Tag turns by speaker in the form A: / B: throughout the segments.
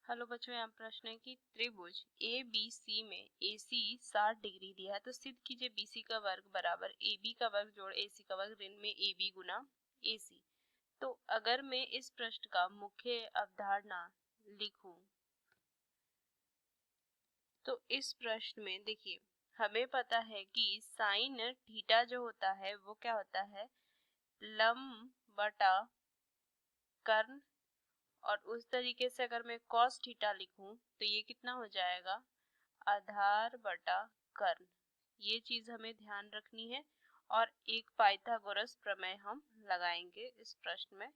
A: Hello बच्चों, यहाँ प्रश्न है कि त्रिभुज ए बी सी में ए सी 60 डिग्री दिया है तो सिद्ध कीजिए बी सी का वर्ग बराबर ए बी का वर्ग जोड़ ए सी का वर्ग ऋण में ए बी गुना ए सी। तो अगर मैं इस प्रश्न का मुख्य अवधारणा लिखूं तो इस प्रश्न में देखिए हमें पता है कि साइन थीटा जो होता है वो क्या होता है, लंब बटा कर्ण। और उस तरीके से अगर मैं cos थीटा लिखूं तो ये कितना हो जाएगा, आधार बटा कर्ण। ये चीज हमें ध्यान रखनी है और एक पाइथागोरस प्रमेय हम लगाएंगे इस प्रश्न में,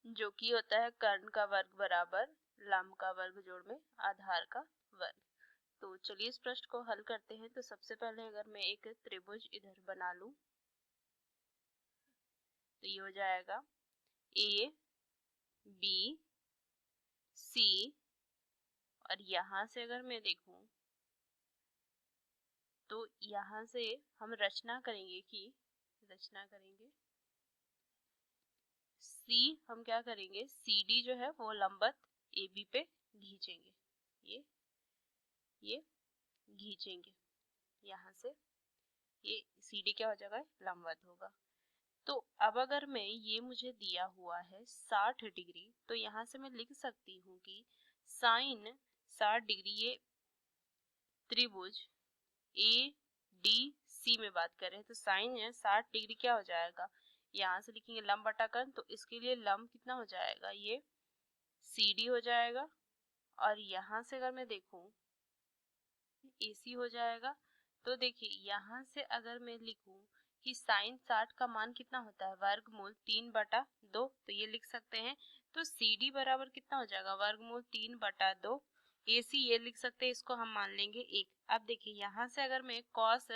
A: जो कि होता है कर्ण का वर्ग बराबर लंब का वर्ग जोड़ में आधार का वर्ग। तो चलिए इस प्रश्न को हल करते हैं। तो सबसे पहले अगर मैं एक त्रिभुज इधर बना लूं तो ये हो जाएगा ए बी सी, और यहाँ से अगर मैं देखूं तो यहाँ से हम रचना करेंगे सी, हम क्या करेंगे सी डी जो है वो लंबवत ए बी पे खींचेंगे, ये खींचेंगे यहाँ से, ये सी डी क्या हो जाएगा, लंबवत होगा। तो अब अगर मैं ये मुझे दिया हुआ है 60 डिग्री तो यहाँ से मैं लिख सकती हूँ कि साइन 60 डिग्री, ये त्रिभुज ए डी सी में बात करें तो साइन है 60 डिग्री क्या हो जाएगा, यहाँ से लिखेंगे लंब बटा कर्ण। तो इसके लिए लंब कितना हो जाएगा, ये सी डी हो जाएगा। और यहाँ से अगर मैं देखूं ए सी हो जाएगा। तो देखिए यहाँ से अगर मैं लिखूं कि साइन 60 का मान कितना होता है, वर्गमूल 3/2, तो ये लिख सकते हैं। तो सी डी बराबर कितना हो जाएगा, वर्गमूल 3/2। ए सी ये लिख सकते हैं, इसको हम मान लेंगे 1। अब देखिए यहाँ से अगर मैं कॉस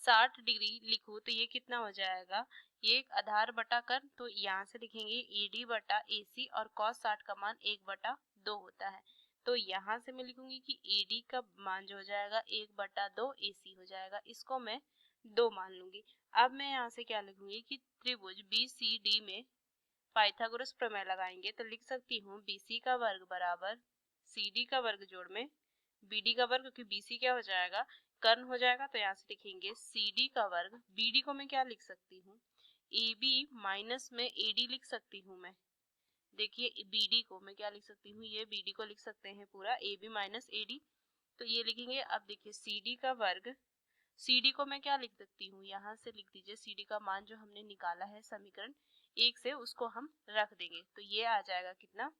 A: 60 डिग्री लिखूं तो ये कितना हो जाएगा, ये एक आधार बटा कर्ण। तो यहाँ से लिखेंगे ए डी बटा ए सी, और कॉस 60 का मान 1/2 होता है। तो यहाँ से मैं लिखूंगी कि ए डी का मान जो हो जाएगा 1/2 ए सी हो जाएगा, इसको मैं 2 मान लूंगी। अब मैं यहाँ से क्या लिखूंगी कि त्रिभुज बी सी डी में पाइथागोरस प्रमेय लगाएंगे तो लिख सकती हूँ बी सी का वर्ग बराबर सी डी का वर्ग जोड़ में बी डी का वर्ग, क्योंकि बी सी क्या हो जाएगा, कर्ण हो जाएगा। तो यहाँ से लिखेंगे सी डी का वर्ग, बी डी को मैं क्या लिख सकती हूँ, ए बी माइनस में ए डी लिख सकती हूँ मैं। देखिए बी डी को मैं क्या लिख सकती हूँ, ये बी डी को लिख सकते हैं पूरा A B minus A D, तो ये लिखेंगे। अब देखिए सी डी का वर्ग, सी डी को मैं क्या लिख सकती हूँ, यहाँ से लिख दीजिए सी डी का मान जो हमने निकाला है समीकरण 1 से, उसको हम रख देंगे। तो ये आ जाएगा कितना,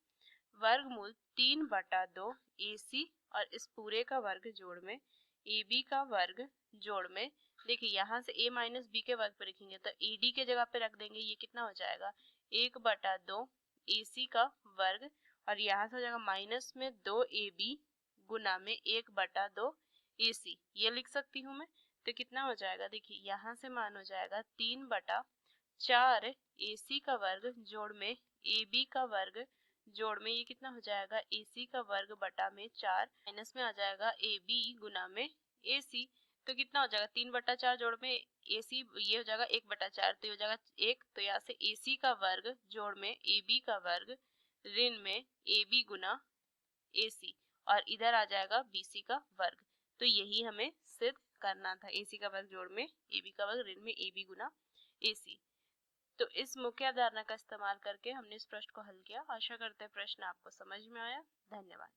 A: वर्गमूल 3/2 ए सी, और इस पूरे का वर्ग जोड़ में ए बी का वर्ग जोड़ में, देखिए यहाँ से a माइनस बी के वर्ग पे रखेंगे तो ए डी के जगह पे रख देंगे, ये कितना हो जाएगा 1/2 ए सी का वर्ग, और यहाँ से हो जाएगा माइनस में 2 ए बी गुना में 1/2 ए सी, ये लिख सकती हूँ मैं। तो कितना हो जाएगा, देखिए यहाँ से मान हो जाएगा 3/4 ए सी का वर्ग जोड़ में ए बी का वर्ग जोड़ में, ये कितना हो जाएगा ए सी का वर्ग बटा में 4, माइनस में आ जाएगा ए बी गुना में ए सी। तो कितना हो जाएगा 3/4 जोड़ में ए सी, ये हो जाएगा 1/4, तो ये हो जाएगा 1। तो यहाँ से ए सी का वर्ग जोड़ में ए बी का वर्ग ऋण में ए बी गुना ए सी, और इधर आ जाएगा बी सी का वर्ग। तो यही हमें सिद्ध करना था, ए सी का वर्ग जोड़ में ए बी का वर्ग ऋण में ए बी गुना ए सी। तो इस मुख्य अवधारणा का इस्तेमाल करके हमने इस प्रश्न को हल किया। आशा करते हैं प्रश्न आपको समझ में आया। धन्यवाद।